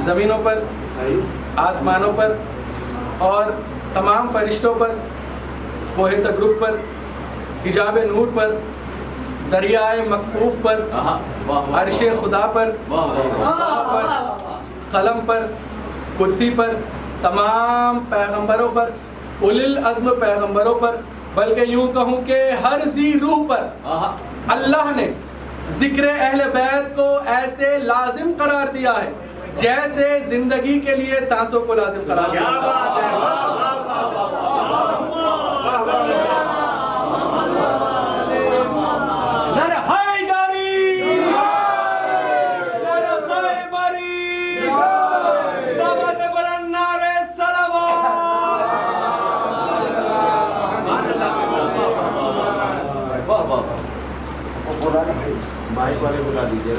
زمینوں پر آسمانوں پر اور تمام فرشتوں پر کوہ تغرب پر حجاب نور پر دریائے مکفوف پر عرش خدا پر قلم پر کرسی پر تمام پیغمبروں پر اولی العزم پیغمبروں پر بلکہ یوں کہوں کہ ہر ذی روح پر اللہ نے ذکر اہل بیت کو ایسے لازم قرار دیا ہے جیسے زندگی کے لیے سانسوں کو لازم قرار دیا مائک والے بلا دیجیے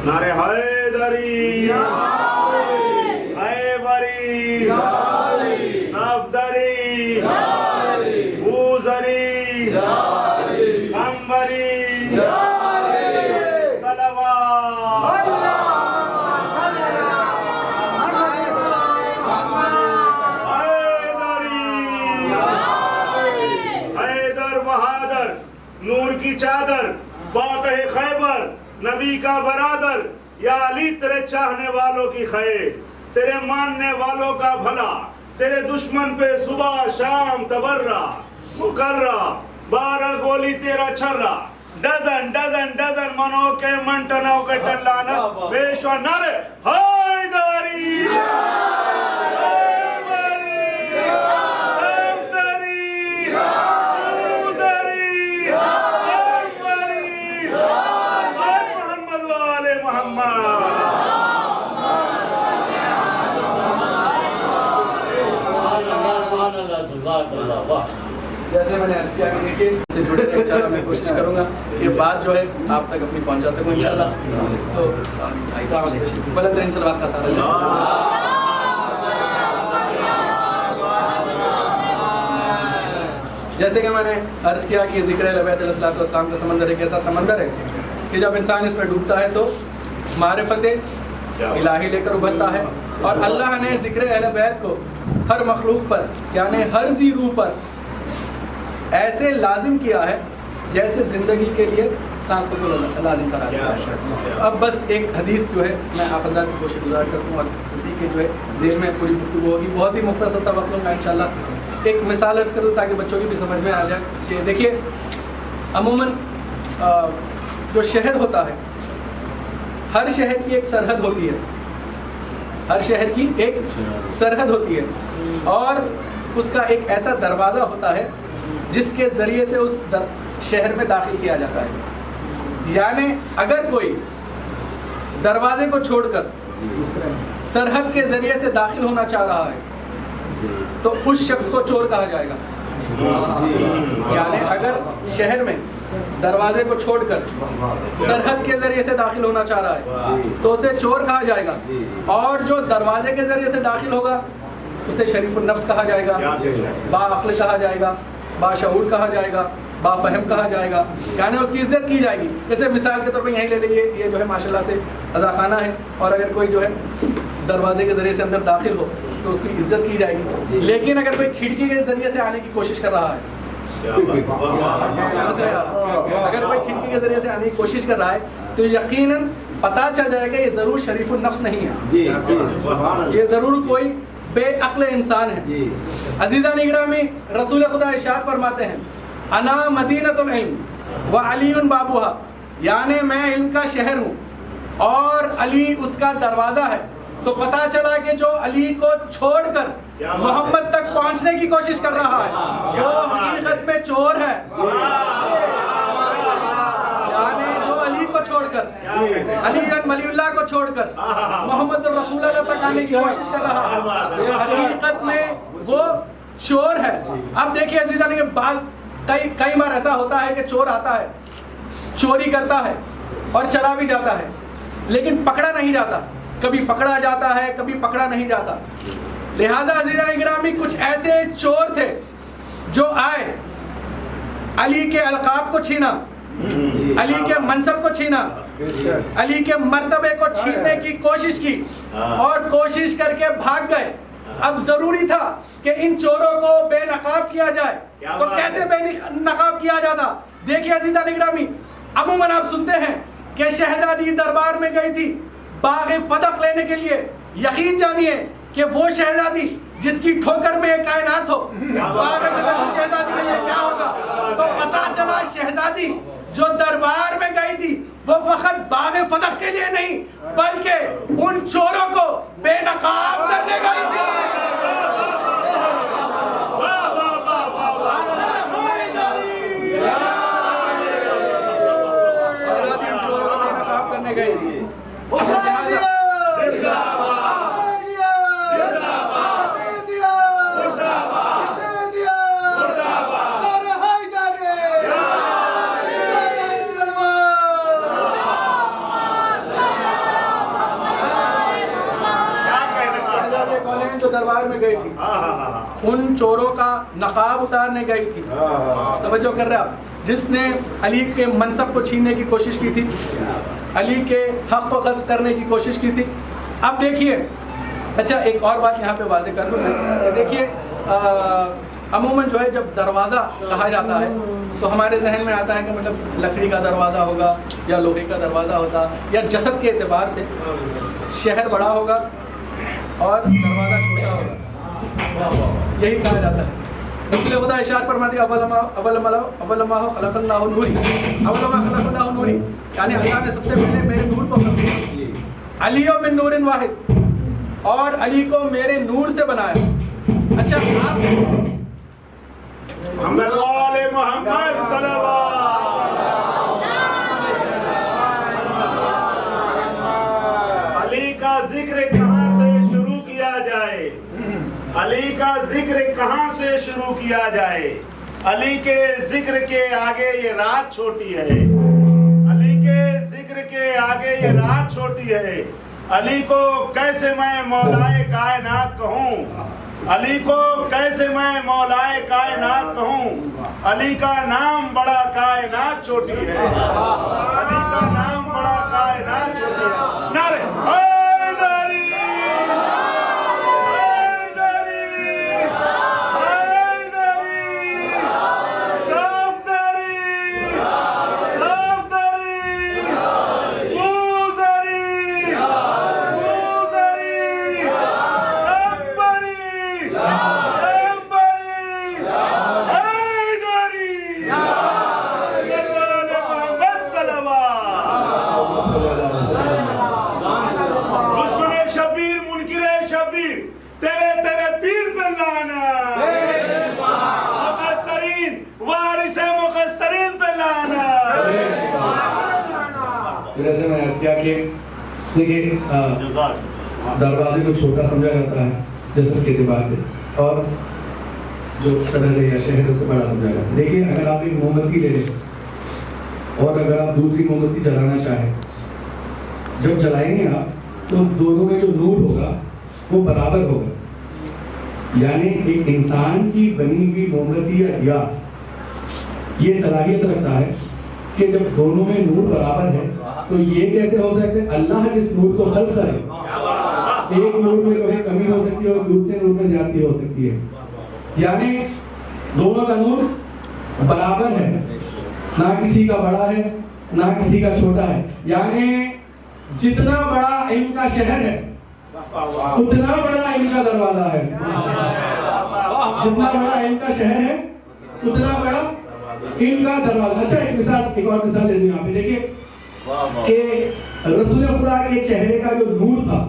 نعرہ حیدری خیبری صفدری بوزری قنبری نور کی چادر فاتح خیبر نبی کا برادر یا علی تیرے چاہنے والوں کی خیر تیرے ماننے والوں کا بھلا تیرے دشمن پہ صبح شام تبرہ مقرہ 12 گولی تیرا چھرہ ڈزن ڈزن ڈزن منو کے منٹنوں کے ٹلانا بیشوہ نعرے حیدری خیبری جیسے میں نے عرض کیا کہ دیکھیے سے جڑے رہے انشاءاللہ میں کوشش کروں گا کہ بات جو ہے آپ تک اپنی پہنچا سکوں انشاءاللہ. تو بلند ترین صلوات کا سارا جیسے کہ میں نے عرض کیا کہ ذکر اہل بیت علیہ الصلوۃ والسلام کا سمندر ایک ایسا سمندر ہے کہ جب انسان اس میں ڈوبتا ہے تو معرفت الہی لے کر ابھرتا ہے. اور اللہ نے ذکر اہل بیت کو ہر مخلوق پر یعنی ہر ذی روح پر ایسے لازم کیا ہے جیسے زندگی کے لیے سانسوں کو لازم کرا دیا ہے. اب بس ایک حدیث جو ہے میں آپ حضرات کی کوشش گزار کرتا ہوں اور اسی کے جو ہے ذیل میں پوری گفتگو ہوگی. بہت ہی مختصر سا وقت لوں گا انشاءاللہ. ایک مثال عرض کر دوں تاکہ بچوں کی بھی سمجھ میں آ جائے کہ دیکھیے عموماً جو شہر ہوتا ہے ہر شہر کی ایک سرحد ہوتی ہے. ہر شہر کی ایک سرحد ہوتی ہے اور اس کا ایک ایسا دروازہ ہوتا ہے جس کے ذریعے سے اس شہر میں داخل کیا جاتا ہے. یعنی اگر کوئی دروازے کو چھوڑ کر سرحد کے ذریعے سے داخل ہونا چاہ رہا ہے تو اس شخص کو چور کہا جائے گا. یعنی اگر شہر میں دروازے کو چھوڑ کر سرحد کے ذریعے سے داخل ہونا چاہ رہا ہے تو اسے چور کہا جائے گا. اور جو دروازے کے ذریعے سے داخل ہوگا اسے شریف النفس کہا جائے گا, باعقل کہا جائے گا, باشعور کہا جائے گا, بافہم کہا جائے گا. یعنی اس کی عزت کی جائے گی. جیسے مثال کے طور پہ یہیں لے لیے یہ جو ہے ماشاءاللہ سے عزاخانہ ہے اور اگر کوئی جو ہے دروازے کے ذریعے سے اندر داخل ہو تو اس کی عزت کی جائے گی. لیکن اگر کوئی کھڑکی کے ذریعے سے آنے کی کوشش کر رہا ہے اگر کوئی کھڑکی کے ذریعے سے آنے کی کوشش کر رہا ہے تو یقیناً پتہ چل جائے گا یہ ضرور شریف النفس نہیں ہے, یہ ضرور کوئی بے عقل انسان ہے. عزیزان گرامی رسول خدا ارشاد فرماتے ہیں انا مدینۃ العلم وعلی بابوہا, یعنی میں علم کا شہر ہوں اور علی اس کا دروازہ ہے. تو پتا چلا کہ جو علی کو چھوڑ کر محمد تک پہنچنے کی کوشش کر رہا ہے وہ حقیقت میں چور ہے. یعنی جو علی کو چھوڑ کر علی ولی اللہ کو چھوڑ کر محمد رسول اللہ تک آنے کی کوشش کر رہا ہے حقیقت میں وہ چور ہے. اب دیکھیے عزیزان کہ بعض کئی بار ایسا ہوتا ہے کہ چور آتا ہے چوری کرتا ہے اور چلا بھی جاتا ہے لیکن پکڑا نہیں جاتا. کبھی پکڑا جاتا ہے کبھی پکڑا نہیں جاتا. لہذا عزیزان گرامی کچھ ایسے چور تھے جو آئے علی کے القاب کو چھینا, علی کے منصب کو چھینا, علی کے مرتبے کو چھیننے کی کوشش کی اور کوشش کر کے بھاگ گئے. اب ضروری تھا کہ ان چوروں کو بے نقاب کیا جائے. تو کیسے بے نقاب کیا جاتا؟ دیکھیے عزیزان گرامی عموماً آپ سنتے ہیں کہ شہزادی دربار میں گئی تھی باغ فدق لینے کے لیے. یقین جانیے کہ وہ شہزادی جس کی ٹھوکر میں ایک کائنات ہو باغ فدق شہزادی کے لیے کیا ہوگا. تو پتا چلا شہزادی جو دربار میں گئی تھی وہ فقط باغ فدق کے لیے نہیں بلکہ ان چوروں کو بے نقاب کرنے گئی تھی. شہزادی ان چوروں کو بے نقاب کرنے گئی تھی. جو دربار میں گئی تھی ان چوروں کا نقاب اتارنے گئی تھی. توجہ کر رہے آپ, جس نے علی کے منصب کو چھیننے کی کوشش کی تھی, علی کے حق کو غصب کرنے کی کوشش کی تھی. اب دیکھیے اچھا ایک اور بات یہاں پہ واضح کر دوں. دیکھیے عموماً جو ہے جب دروازہ کہا جاتا ہے تو ہمارے ذہن میں آتا ہے کہ مطلب لکڑی کا دروازہ ہوگا یا لوہے کا دروازہ ہوتا یا جسد کے اعتبار سے شہر بڑا ہوگا اور دروازہ چھوٹا ہوگا, یہی کہا جاتا ہے. رسول خدا ارشاد فرماتے ہیں اول ما خلق اللہ نوری, یعنی اللہ نے سب سے پہلے میرے نور کو خلق کیا. علی من نور واحد, اور علی کو میرے نور سے بنایا. اچھا آپ محمد صلوات علی کا ذکر کہاں سے شروع کیا جائے, علی کا ذکر کہاں سے شروع کیا جائے؟ علی کے ذکر کے آگے یہ رات چھوٹی ہے، علی کے ذکر کے آگے یہ رات چھوٹی ہے۔ علی کو کیسے میں مولائے کائنات کہوں، علی کو کیسے میں مولائے کائنات کہوں، علی کا نام بڑا کائنات چھوٹی ہے، علی کا نام بڑا کائنات چھوٹی ہے۔ نعرے حیدری، حیدری، حیدری، صفدری، صفدری، بوذری، بوذری، اکبری، اکبری، حیدری، محمد صلوات۔ دشمن شبیر، منکر شبیر، تیرے پیر پہ لعنت، مقصرین، وارث مقصرین پہ لعنت۔ جیسے میں ایسا کیا کہ دیکھیں دروازے کو چھوٹا سمجھا جاتا ہے جسم کے اعتبار سے، اور جو صدر ہے یا شہر ہے اس کو بڑا سمجھا جاتا ہے۔ دیکھیں اگر آپ ایک موم بتی لے لیں اور اگر آپ دوسری موم بتی جلانا چاہیں، جب جلائیں گے آپ تو دونوں میں جو نور ہوگا وہ برابر ہوگا۔ یعنی ایک انسان کی بنی ہوئی موم بتی یا دیا یہ صلاحیت رکھتا ہے کہ جب دونوں میں نور برابر ہے تو یہ کیسے ہو سکتے ہیں؟ اللہ جس نور کو خلق کرے، ایک نور میں کوئی کمی ہو سکتی ہے اور دوسرے نور میں زیادتی ہو سکتی ہے، یعنی دونوں کا نور برابر ہے، نہ کسی کا بڑا ہے نہ کسی کا چھوٹا ہے۔ یعنی جتنا بڑا علم کا شہر ہے اتنا بڑا علم کا دروازہ ہے، جتنا بڑا علم کا شہر ہے اتنا بڑا علم کا دروازہ۔ اچھا ایک اور مثال لے لیں آپ، دیکھیں کہ رسول خدا کے چہرے کا جو نور تھا،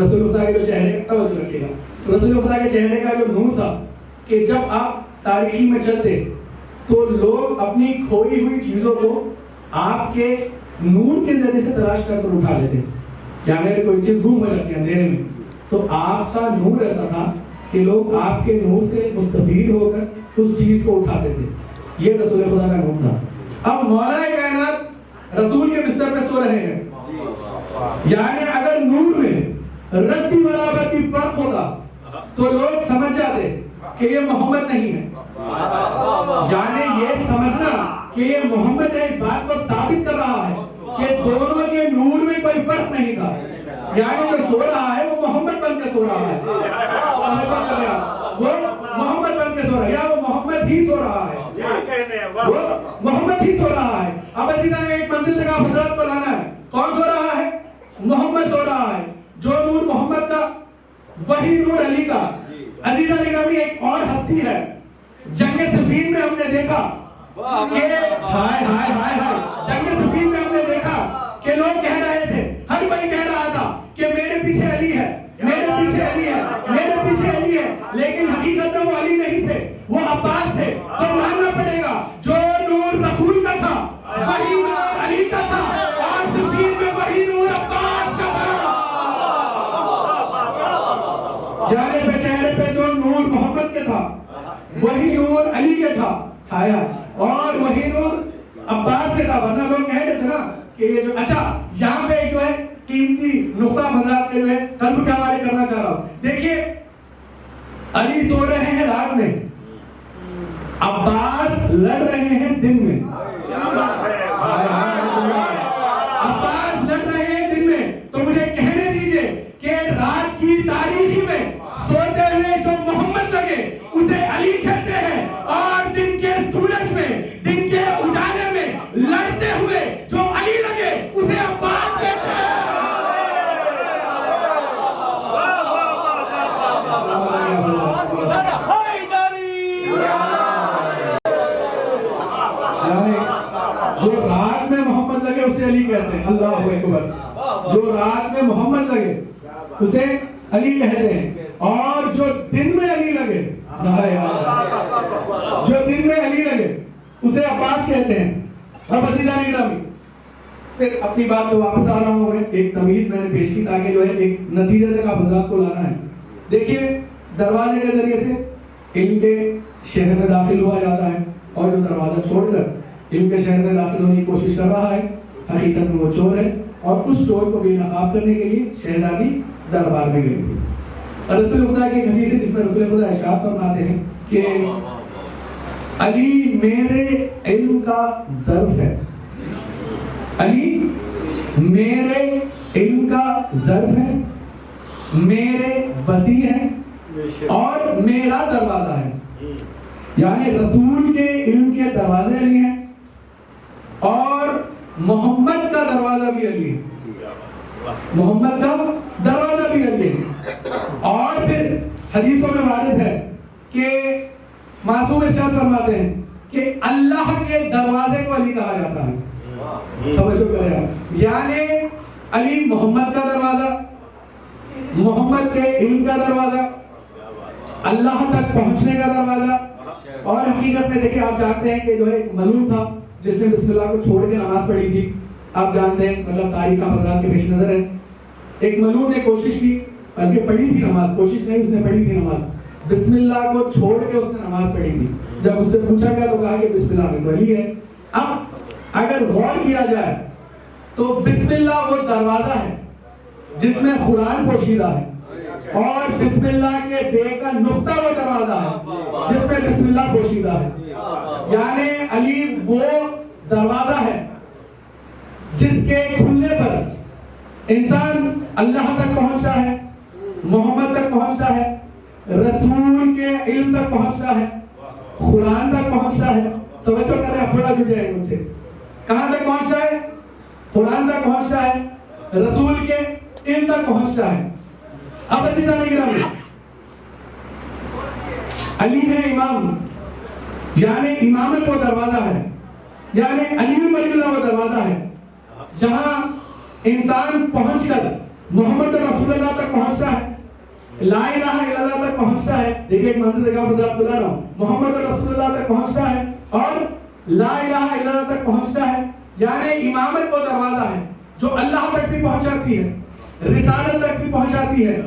رسول خدا کے جو چہرے کا، توجہ رکھیے گا، رسول خدا کے چہرے کا جو نور تھا کہ جب آپ تاریخی میں چلتے تو لوگ اپنی کھوئی ہوئی چیزوں کو آپ کے نور کے ذریعے سے تلاش کر کر اٹھا لیتے، یعنی اگر کوئی چیز گم ہو جاتی ہے اندھیرے میں تو آپ کا نور ایسا تھا کہ لوگ آپ کے نور سے مستفید ہو کر اس چیز کو اٹھاتے تھے۔ یہ رسول خدا کا نور تھا۔ اب مولا کائنات رسول کے بستر پہ سو رہے ہیں، یعنی اگر نور میں رتی برابر کی فرق ہوتا تو لوگ سمجھ جاتے کہ یہ محمد نہیں ہے، یعنی یہ سمجھنا کہ یہ محمد ہے اس بات کو ثابت کر رہا ہے کہ دونوں کے نور میں کوئی فرق نہیں تھا، یعنی جو سو رہا ہے وہ محمد بن کے سو رہا ہے، وہ محمد بن کے سو رہا ہے، یا وہ محمد ہی سو رہا ہے، وہ محمد ہی سو رہا ہے۔ اب عزیزاں نے ایک منزل تک حضرات کو لانا ہے، کون سو رہا ہے؟ محمد سو رہا ہے، جو نور محمد کا وہی نور علی کا۔ عزیزاں نگرامی ایک اور ہستی ہے، جنگ صفین میں ہم نے دیکھا کہ ہائے ہائے ہائے ہائے، جنگ صفین میں ہم نے دیکھا کہ لوگ کہہ رہے تھے، ہر کوئی کہہ رہا تھا کہ میرے پیچھے علی ہے، میرے پیچھے علی ہے، میرے پیچھے علی ہے، لیکن حقیقت میں وہ علی نہیں تھے، وہ عباس تھے۔ تو ماننا پڑے گا جو نور رسول کا تھا وہی نور علی کا تھا، اور صفین میں وہی نور عباس کا تھا، یعنی چہرے پہ جو نور محمد کے تھا وہی نور علی کے تھا آیا، اور وہی نور عباس کے تھا۔ ورنہ لوگ کہہ دیتے نا کہ یہ جو اچھا یہاں پہ جو ہے قیمتی نقطہ حضرات کے جو ہے قلب کے حوالے کرنا چاہ رہا ہوں۔ دیکھیے علی سو رہے ہیں رات میں، عباس لڑ رہے ہیں دن میں، عباس لڑ رہے ہیں دن میں۔ تو مجھے کہنے دیجئے کہ رات کی تاریخی میں سوتے ہوئے جو محمد لگے اسے علی کہتے ہیں، اور دن کے سورج میں، دن کے اجالے میں لڑتے ہوئے جو علی لگے اسے عباس کہتے ہیں۔ جو رات میں محمد لگے اسے علی کہتے ہیں، اللہ اکبر، جو رات میں محمد لگے اسے علی کہتے ہیں، اور جو دن میں علی لگے، جو دن میں علی لگے اسے عباس کہتے ہیں۔ اب عزیزان گرامی پھر اپنی بات پہ واپس آ رہا ہوں، ایک تمہید میں نے پیش کی تاکہ جو ہے ایک نتیجے تک آپ حضرات کو لانا ہے۔ دیکھیے دروازے کے ذریعے سے علم کے شہر میں داخل ہوا جاتا ہے، اور جو دروازہ چھوڑ کر علم کے شہر میں داخل ہونے کی کوشش کر رہا ہے حقیقت میں وہ چور ہے، اور اس چور کو بے نقاب کرنے کے لیے شہزادی دربار میں گئی تھی۔ اور رسول خدا کی ایک حدیث ہے جس میں رسول خدا ارشاد فرماتے ہیں کہ علی میرے علم کا ظرف ہے، علی میرے علم کا ظرف ہے، میرے وسیع ہے اور میرا دروازہ ہے۔ یعنی رسول کے علم کے دروازے علی ہیں اور محمد کا دروازہ بھی علی ہے، محمد کا دروازہ بھی علی ہے۔ اور پھر حدیثوں میں وارد ہے کہ معصوم ارشاد فرماتے ہیں کہ اللہ کے دروازے کو علی کہا جاتا ہے۔ توجہ کریں آپ، یعنی علی محمد کا دروازہ، محمد کے علم کا دروازہ، اللہ تک پہنچنے کا دروازہ۔ اور حقیقت میں دیکھیں، آپ جانتے ہیں کہ جو ایک ملعون تھا جس نے بسم اللہ کو چھوڑ کے نماز پڑھی تھی، آپ جانتے ہیں، مطلب تاریخ کا حضرات کے پیش نظر ہے، ایک ملعون نے کوشش کی، بلکہ پڑھی تھی نماز، کوشش نہیں، اس نے پڑھی تھی نماز، بسم اللہ کو چھوڑ کے اس نے نماز پڑھی تھی۔ جب اس سے پوچھا گیا تو کہا کہ بسم اللہ میں تو علی ہے۔ اب اگر غور کیا جائے تو بسم اللہ وہ دروازہ ہے جس میں قرآن پوشیدہ ہے، اور بسم اللہ کے بے کا نقطہ وہ دروازہ ہے جس میں بسم اللہ پوشیدہ ہے۔ یعنی علی وہ دروازہ ہے جس کے کھلنے پر انسان اللہ تک پہنچتا ہے، محمد تک پہنچتا ہے، رسول کے علم تک پہنچتا ہے، قرآن تک پہنچتا ہے۔ توجہ کریں، تھوڑا جڑ جائیں ان سے، کہاں تک پہنچتا ہے؟ قرآن تک پہنچتا ہے، رسول کے علم تک پہنچتا ہے۔ اب عزیزان گرامی، علی ہے امام، یعنی امامت وہ دروازہ ہے، یعنی علی ولی اللہ وہ دروازہ ہے جہاں انسان پہنچ کر محمد رسول اللہ تک پہنچتا ہے، لا الہ الا اللہ تک پہنچتا ہے۔ دیکھیں ایک منزل کا بتا رہا ہوں، محمد رسول اللہ تک پہنچتا ہے اور لا الہ الا اللہ تک پہنچتا ہے۔ یعنی امامت وہ دروازہ ہے جو اللہ تک بھی پہنچاتی ہے، رسالت تک بھی پہنچاتی ہے،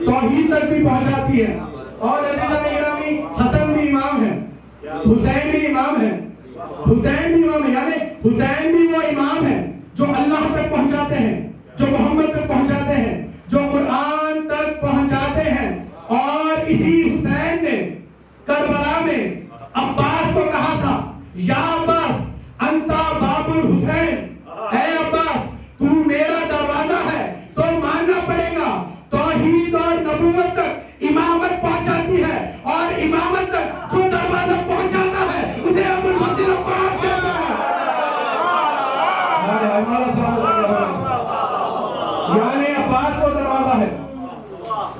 توحید تک بھی پہنچاتی ہے۔ اور عزیزان گرامی، حسن بھی امام ہے، حسین بھی امام ہے، حسین بھی امام ہے، یعنی حسین بھی وہ امام ہے جو اللہ تک پہنچاتے ہیں، جو محمد تک پہنچاتے ہیں، جو قرآن تک پہنچاتے ہیں۔ اور اسی حسین نے کربلا میں عباس کو کہا تھا، یا عباس انتا باب الحسین، اے عباس تو میرا دروازہ ہے، تو ماننا پڑے گا توحید اور نبوت تک امامت پہنچاتی ہے، اور امامت تک جو دروازہ پہنچاتا ہے اسے ابو الفضل عباس کہتے ہیں۔ یعنی عباس وہ دروازہ ہے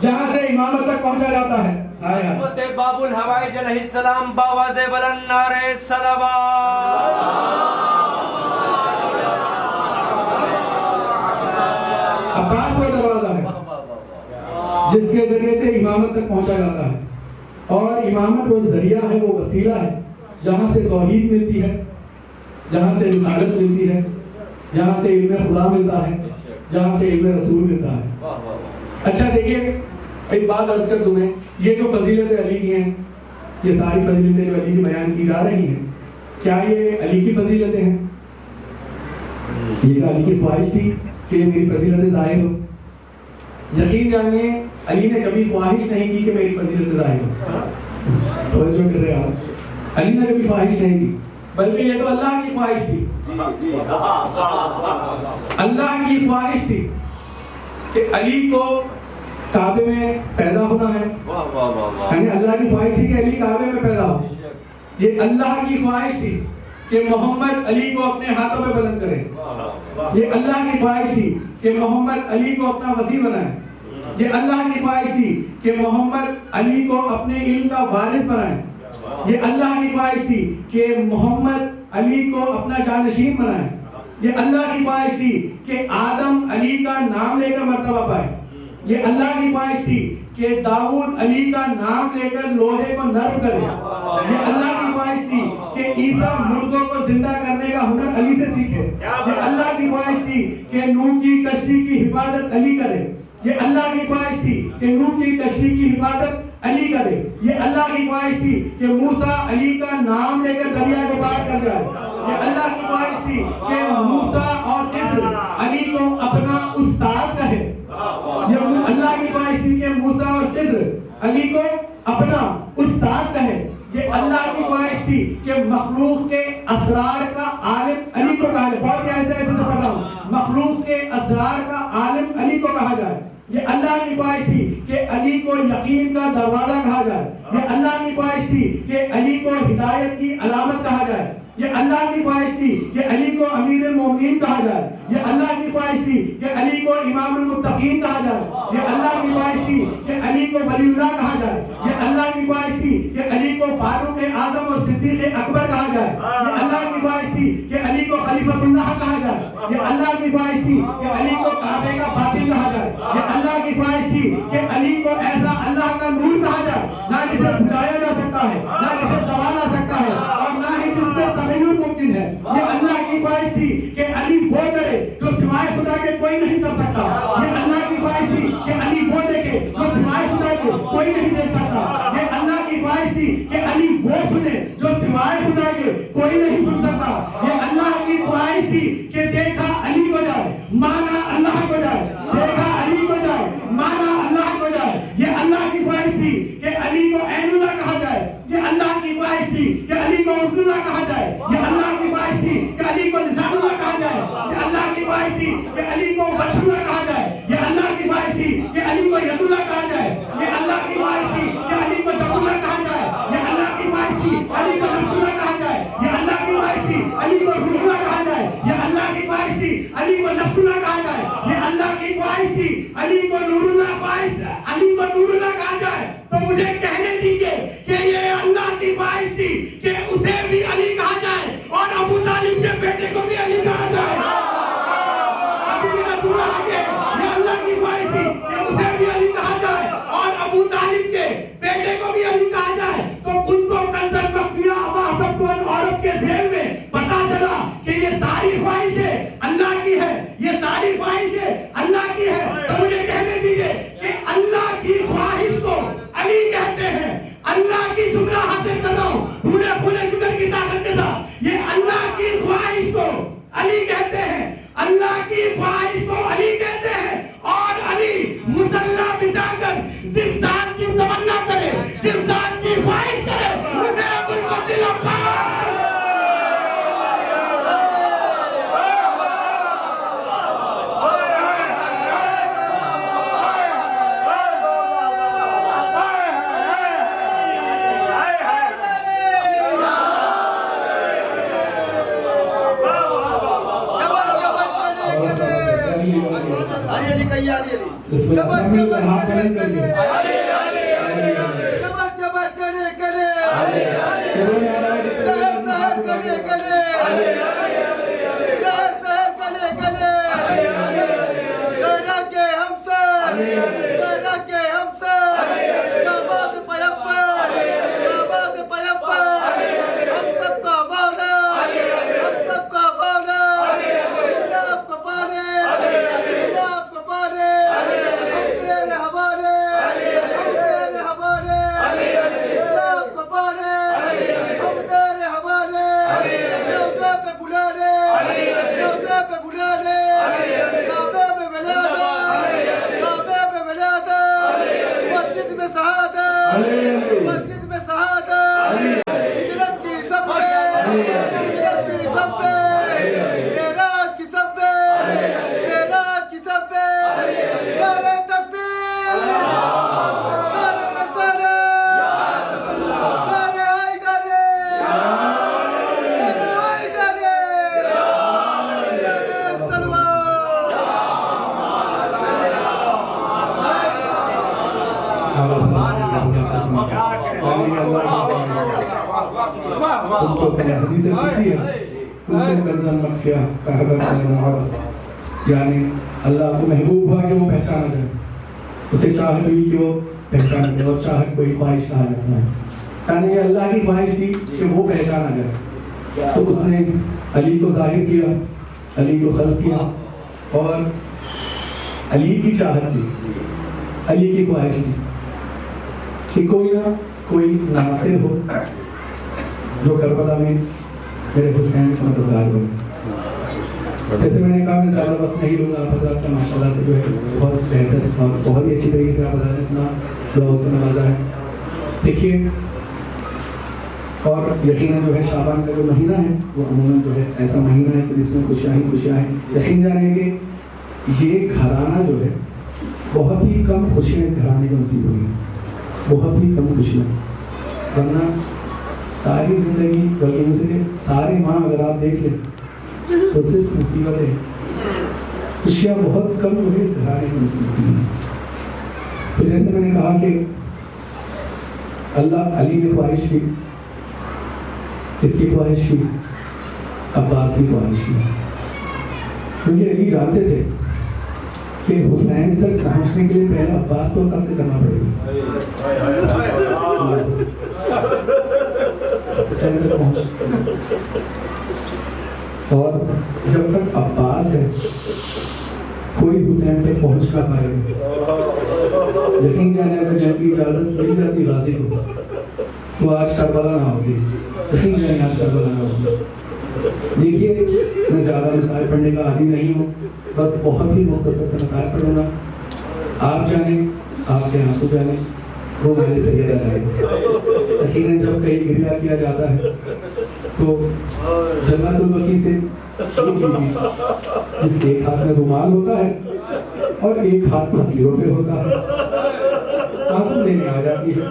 جہاں سے امامت تک پہنچا جاتا ہے۔ عصمت باب الحوائج علیہ السلام باواز بلند نعرہ صلوات۔ عباس وہ دروازہ ہے جس کے ذریعے سے امامت تک پہنچا جاتا ہے، اور امامت وہ ذریعہ ہے، وہ وسیلہ ہے جہاں سے توحید ملتی ہے، جہاں سے رسالت ملتی ہے، جہاں سے علم خدا ملتا ہے، جہاں سے علم رسول ملتا ہے۔ اچھا دیکھیے، ایک بات عرض کر تمہیں، یہ جو فضیلت علی کی ہیں، یہ ساری فضیلتیں جو علی کی بیان کی جا رہی ہیں، کیا یہ علی کی فضیلتیں ہیں؟ یہ کیا علی کی خواہش تھی کہ میری فضیلت ظاہر ہو؟ یقین جانیے علی نے کبھی خواہش نہیں کی کہ میری فضیلت ظاہر ہو۔ توجہ کر رہے آپ، علی نے کبھی خواہش نہیں کی، بلکہ یہ تو اللہ کی خواہش تھی، اللہ کی خواہش تھی کہ علی کو کعبے میں پیدا ہونا ہے، یعنی اللہ کی خواہش تھی کہ علی کعبے میں پیدا ہو۔ یہ اللہ کی خواہش تھی کہ محمد علی کو اپنے ہاتھوں میں بلند کرے، یہ اللہ کی خواہش تھی کہ محمد علی کو اپنا وسیع بنائے، یہ اللہ کی خواہش تھی کہ محمد علی کو اپنے علم کا وارث بنائے، یہ اللہ کی خواہش تھی کہ محمد علی کو اپنا جانشین بنائے، یہ اللہ کی خواہش تھی کہ آدم علی کا نام لے کر مرتبہ پائے، یہ اللہ کی خواہش تھی کہ داؤد علی کا نام لے کر لوہے کو نرم کرے، یہ اللہ کی خواہش تھی کہ عیسیٰ مردوں کو زندہ کرنے کا ہنر علی سے سیکھے، یہ اللہ کی خواہش تھی کہ نوح کی کشتی کی حفاظت علی کرے، یہ اللہ کی خواہش تھی کہ نوح کی کشتی کی حفاظت علی کرے. یہ اللہ کی خواہش تھی کہ موسیٰ علی کا نام لے کر دریا کو پار کر جائے. یہ اللہ کی خواہش تھی کہ موسیٰ اور خضر علی کو اپنا استاد کہے. یہ اللہ کی خواہش تھی کہ موسیٰ اور خضر علی کو اپنا استاد کہے. یہ اللہ کی خواہش تھی کہ مخلوق کے اسرار کا عالم علی کو کہا جائے. بہت ہی ایسے ایسے سے پڑھ رہا ہوں. مخلوق کے اسرار کا عالم علی کو کہا جائے. یہ اللہ کی خواہش تھی کہ علی کو یقین کا دروازہ کہا جائے. یہ اللہ کی خواہش تھی کہ علی کو ہدایت کی علامت کہا جائے. یہ اللہ کی خواہش تھی کہ علی کو امیر المومنین کہا جائے. یہ اللہ کی خواہش تھی کہ علی کو امام المتقین کہا جائے. یہ اللہ کی خواہش تھی کہ علی کو ولی اللہ کہا جائے. یہ اللہ کی خواہش تھی کہ علی کو فاروق اعظم اور صدیق اکبر کہا جائے. یہ اللہ کی خواہش تھی کہ علی کو خلیفۃ اللہ کہا جائے. یہ اللہ کی خواہش تھی کہ علی کو کعبے کا باطن کہا جائے. یہ اللہ کی خواہش تھی کہ علی کو ایسا اللہ کا نور کہا جائے نہ جسے بجھایا جا سکتا ہے, نہ جسے سنبھالا سکتا ہے, اور نہ ہی جس پہ تغیر ممکن ہے. یہ اللہ کی خواہش تھی کہ علی وہ کرے جو سوائے خدا کے کوئی نہیں کر سکتا. یہ اللہ کی خواہش تھی کہ علی وہ دیکھے جو سوائے خدا کے کوئی نہیں دیکھ سکتا. یہ اللہ کی خواہش تھی کہ علی وہ سنے جو سوائے خدا کے کوئی نہیں سن سکتا. یہ اللہ کی خواہش تھی کہ دیکھا علی کو جائے مانا اللہ کو جائے. دیکھا علی کو جائے مانا اللہ کو جائے. یہ اللہ کی خواہش تھی کہ علی کو عین اللہ کہا جائے. یہ اللہ کی خواہش تھی کہ علی کو حسن اللہ کہا جائے. یہ اللہ کی خواہش تھی کہ علی کو نظام اللہ کہا جائے. یہ اللہ کی خواہش تھی کہ علی کو وجہ اللہ کہا جائے. یہ اللہ کی خواہش تھی کہ علی کو ید اللہ کہا جائے. یہ اللہ کی خواہش تھی کہ علی کو جب اللہ کہا جائے. یہ اللہ کی خواہش تھی علی کو نفس اللہ کہا جائے. یہ اللہ کی خواہش تھی علی کو روح اللہ کہا جائے. یہ اللہ کی خواہش تھی علی کو نفس اللہ کہا جائے. یہ اللہ کی خواہش تھی علی کو نور اللہ خواہش علی کو نور اللہ کہا جائے. تو مجھے کہنے دیجئے کہ یہ اللہ کی خواہش تھی کہ اسے بھی علی کہا جائے اور ابو طالب کے بیٹے کو بھی علی کہا جائے. ابھی میرا پورا آگے. یہ اللہ کی خواہش تھی کہ اسے بھی علی کہا جائے اور ابو طالب کے بیٹے کو بھی علی کہا جائے. تو کن کو کنزل مخفیہ ابا کو عورت کے ذہن میں پتا چلا کہ یہ ساری خواہشیں اللہ کی ہے. یہ ساری خواہشیں اللہ کی ہے. تو مجھے کہنے دیجئے کہ اللہ کی خواہش کو علی کہتے ہیں. اللہ کی جملہ حاصل کر رہا ہوں پورے پورے جگر کی طاقت کے ساتھ. یہ اللہ کی خواہش کو علی کہتے ہیں. اللہ کی خواہش کو علی کہتے ہیں. اور علی مسلح بچا کر جس ذات کی تمنا کرے, جس ذات کی خواہش کرے, اسے ابو الفضل عباس. یعنی اللہ کو محبوب ہوا کہ وہ پہچانا جائے, اسے چاہت ہوئی کہ وہ پہچانا جائے, اور چاہت کوئی خواہش کہا جاتا ہے. یعنی یہ اللہ کی خواہش تھی کہ وہ پہچانا جائے. تو اس نے علی کو ظاہر کیا, علی کو خلق کیا, اور علی کی چاہت تھی, علی کی خواہش تھی. کہ کوئی نہ کوئی ناصر ہو جو کربلا میں میرے حسین کا مددگار ہو. جیسے میں نے کہا میں زیادہ وقت نہیں لوں گا. آپ حضرات کا ماشاء اللہ سے جو ہے بہت بہتر اور بہت ہی اچھی طریقے سے آپ حضرات نے سنا, دعا سے نوازا ہے. دیکھیے, اور یقیناً جو ہے شعبان کا جو مہینہ ہے وہ عموماً جو ہے ایسا مہینہ ہے کہ جس میں خوشیاں ہی خوشیاں ہیں. یقین جانیں کہ یہ گھرانہ جو ہے بہت ہی کم خوشیاں اس گھرانے کو نصیب ہوئی ہیں, بہت ہی کم خوشیاں. ورنہ ساری زندگی, بلکہ ان سے سارے ماہ اگر آپ دیکھ لیں تو صرف مصیبتیں, خوشیاں بہت کم جو ہے اس گھرانے کو نصیب ہوئی ہیں. تو جیسے میں نے کہا کہ اللہ علی نے خواہش کی, اس کی خواہش کی, عباس کی خواہش کی, کیونکہ علی جانتے تھے کہ حسین تک پہنچنے کے لیے پہلے عباس کو قتل کرنا پڑے گا. حسین تک پہنچ, اور جب تک عباس ہے کوئی حسین تک پہنچ نہ پائے گا. یقین جانے اگر جنگ کی اجازت مل جاتی غازی کو تو آج کربلا نہ ہوتی. یقین جانے آج کربلا نہ ہوتی. دیکھیے, میں زیادہ مسائل پڑھنے کا عادی نہیں ہوں, بس بہت ہی مختصر سے مسائل پڑھوں گا. آپ جانیں, آپ کے آنسو جانیں, وہ میرے سے یہ رہا ہے. یقیناً جب کہیں گریہ کیا جاتا ہے تو جنت البقیع سے جس کے ایک ہاتھ میں رومال ہوتا ہے اور ایک ہاتھ تصویروں پہ ہوتا ہے, آنسو لینے آ جاتی ہے.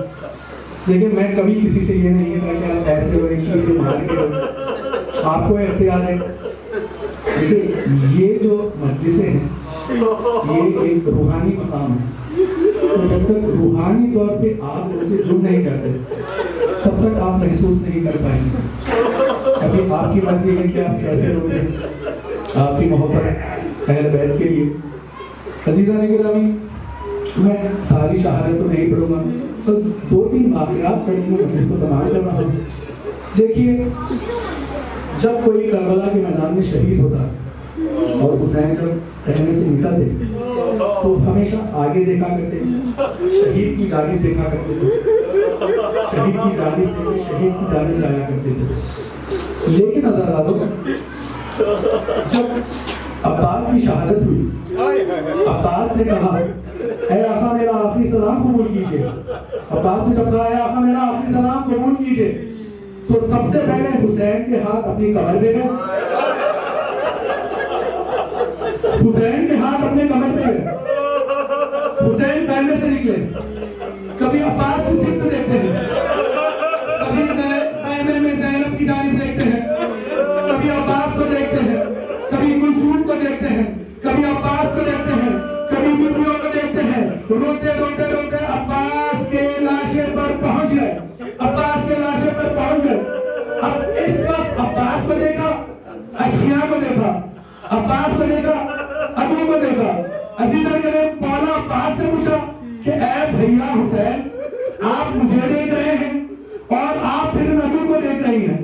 لیکن میں کبھی کسی سے یہ نہیں کہتا کہ آپ ایسے اور ایک چیز مان کے آپ کو اختیار ہے. یہ جو مجلسیں ہیں یہ ایک روحانی مقام ہے. تو جب تک روحانی طور پہ آپ اسے جڑ نہیں کرتے تب تک آپ محسوس نہیں کر پائیں گے. ابھی آپ کی مرضی ہے کہ آپ کیسے روکیں آپ کی محبت اہل بیت کے لیے. عزیزان گرامی, میں ساری شہادت تو نہیں پڑھوں گا, بس 2-3 واقعات پڑھ کے میں اس کو تمام کر رہا ہوں. دیکھیے, جب کوئی کربلا کے میدان میں شہید ہوتا اور حسین جب کہنے سے نکلتے تو ہمیشہ آگے دیکھا کرتے, شہید کی جانب دیکھا کرتے تھے, شہید کی جانب سے شہید کی جانب جایا کرتے تھے. لیکن حضرات, جب عباس کی شہادت ہوئی, عباس نے کہا اے آقا میرا آخری سلام قبول کیجئے. عباس نے جب کہا اے آقا میرا آخری سلام قبول کیجئے تو سب سے پہلے حسین کے ہاتھ اپنی کمر پہ گئے, حسین کے ہاتھ اپنے کمر پہ گئے. حسین خیمے سے نکلے, کبھی عباس کی سمت دیکھتے ہیں, کبھی خیمے میں زینب کی جانب دیکھتے ہیں, کبھی عباس کو دیکھتے ہیں, کبھی کلثوم کو دیکھتے ہیں, کبھی عباس کو دیکھتے ہیں, کبھی بیٹیوں کو دیکھتے ہیں. روتے روتے روتے عباس کے لاشے پر پہنچ گئے, عباس کے لاشے پر پہنچ گئے. اب اس وقت عباس کو دیکھا, اشقیاء کو دیکھا, عباس کو دیکھا, ابو کو دیکھا. عزیزان کے مولا عباس نے پوچھا کہ اے بھیا حسین, آپ مجھے دیکھ رہے ہیں اور آپ پھر ابو کو دیکھ رہی ہیں,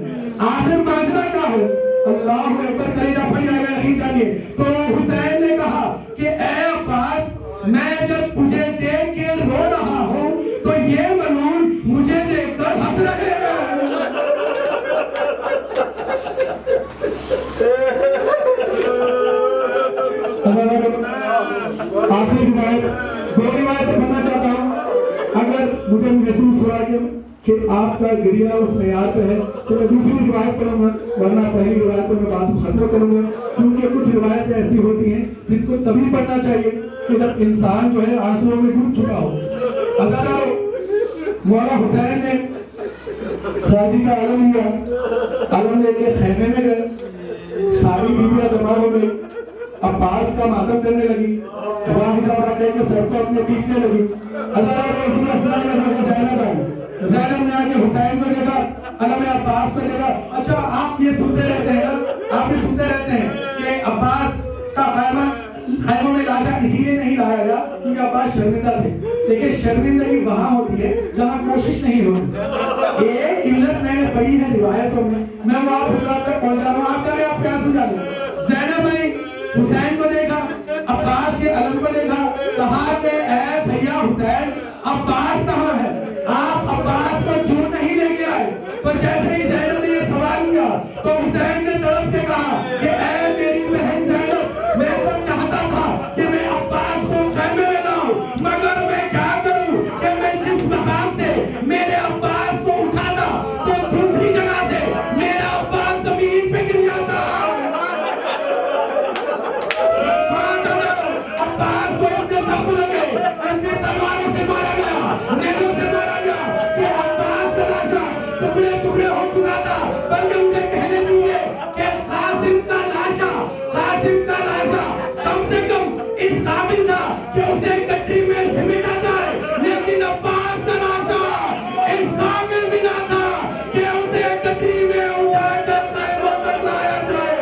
آخر ماجرا کیا ہے؟ اللہ اکبر, کلیجہ پھٹ جائے گا. یقین جانیے. تو حسین نے کہا کہ اے عباس, میں جب تجھے دیکھ کے رو رہا ہوں تو یہ ملعون مجھے دیکھ کر ہنس رہے ہیں. آخری روایت, 2 روایتیں پڑھنا چاہتا ہوں. اگر مجھے محسوس ہوا کہ آپ کا گریہ اس معیار پہ ہے تو میں دوسری روایت پڑھوں گا, ورنہ پہلی روایت کو میں بات ختم کروں گا, کیونکہ کچھ روایتیں ایسی ہوتی ہیں جن کو تبھی پڑھنا چاہیے کہ جب انسان جو ہے آنسوؤں میں ڈوب چکا ہو. مولا حسین نے شادی کا علم لیا, علم لے کے خیمے میں گئے, ساری بیویاں جمع ہو گئی, عباس کا ماتم کرنے لگی, سر کو اپنے پیٹنے لگی. زینب نے آگے حسین کو دیکھا, علم نے عباس کو دیکھا. اچھا, آپ یہ سنتے رہتے ہیں نا, آپ یہ سنتے رہتے ہیں کہ عباس کا خیموں میں لاشا اسی لیے نہیں لایا گیا کیونکہ عباس شرمندہ تھے. لیکن شرمندگی وہاں ہوتی ہے جہاں کوشش نہیں ہوتی. ایک علت میں نے پڑھی ہے روایتوں میں وہ آپ حضرات تک پہنچا رہا ہوں. آپ کریں, آپ کیا سمجھا دیں. زینب نے حسین کو دیکھا, عباس کے علم کو دیکھا, کہا کہ اے بھیا حسین, عباس کہاں ہے؟ تو جیسے ہی زینب نے یہ سوال کیا تو حسین نے تڑپ کے کہا کہ اے میری بہن زینب، میں تو چاہتا تھا کہ میں عباس کو خیمے میں لاؤں، مگر میں کیا کروں کہ میں جس مقام سے میرے عباس کو اٹھاتا تو دوسری جگہ سے میرا عباس زمین پہ گر جاتا۔ عباس کو اتنے زخم لگے، اتنے تلواروں سے مارا گیا، نیزوں سے مارا گیا کہ عباس کا لاشا ٹکڑے ٹکڑے ہو چکا تھا، بلکہ انہیں کہنے دیے کہ قاسم کا لاشا کم سے کم اس قابل تھا کہ اسے گٹی میں سمیٹا جائے، لیکن عباس کا لاشا اس قابل بھی نہ تھا کہ اسے گٹی میں اٹھا کر خیموں تک لایا جائے۔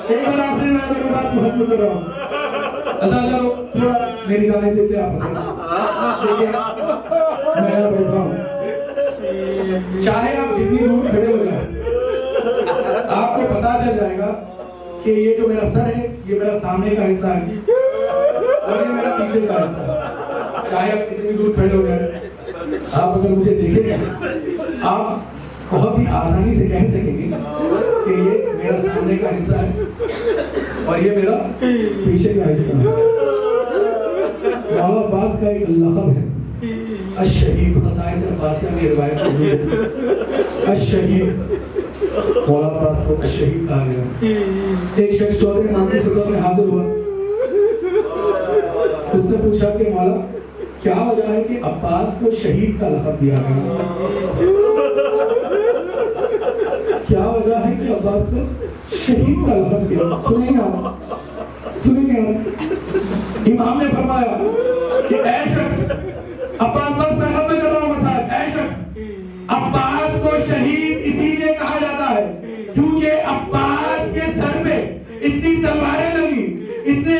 ایک بار آخری بات میں بات کو ختم کر رہا ہوں۔ اللہ تھوڑا میری گانے دیتے آپ میں یہاں بیٹھا ہوں، چاہے آپ جتنی دور کھڑے ہو جائیں آپ کو پتا چل جائے گا کہ یہ جو میرا سر ہے یہ میرا سامنے کا حصہ ہے اور یہ میرا پیچھے کا حصہ ہے۔ چاہے آپ کتنی دور کھڑے ہو جائیں، آپ اگر مجھے دیکھیں گے آپ بہت ہی آسانی سے کہہ سکیں گے کہ یہ میرا سامنے کا حصہ ہے اور یہ میرا پیچھے کا حصہ ہے۔ مولا عباس کا ایک لقب ہے الشہید، خصائص عباسیہ میں روایت ہے الشہید، مولا عباس کو الشہید کہا گیا۔ ایک شخص چودھری امام کی خدمت میں حاضر ہوا، اس نے پوچھا کہ مولا کیا وجہ ہے کہ عباس کو شہید کا لقب دیا گیا؟ کیا وجہ ہے کہ عباس کو شہید کا لقب دیا؟ سنیں گے آپ، امام نے فرمایا کہ اے شخص، عباس بس میں ختم کر رہا ہوں مسائل، اے شخص، عباس کو شہید اسی لیے کہا جاتا ہے کیونکہ عباس کے سر پہ اتنی تلواریں لگی، اتنے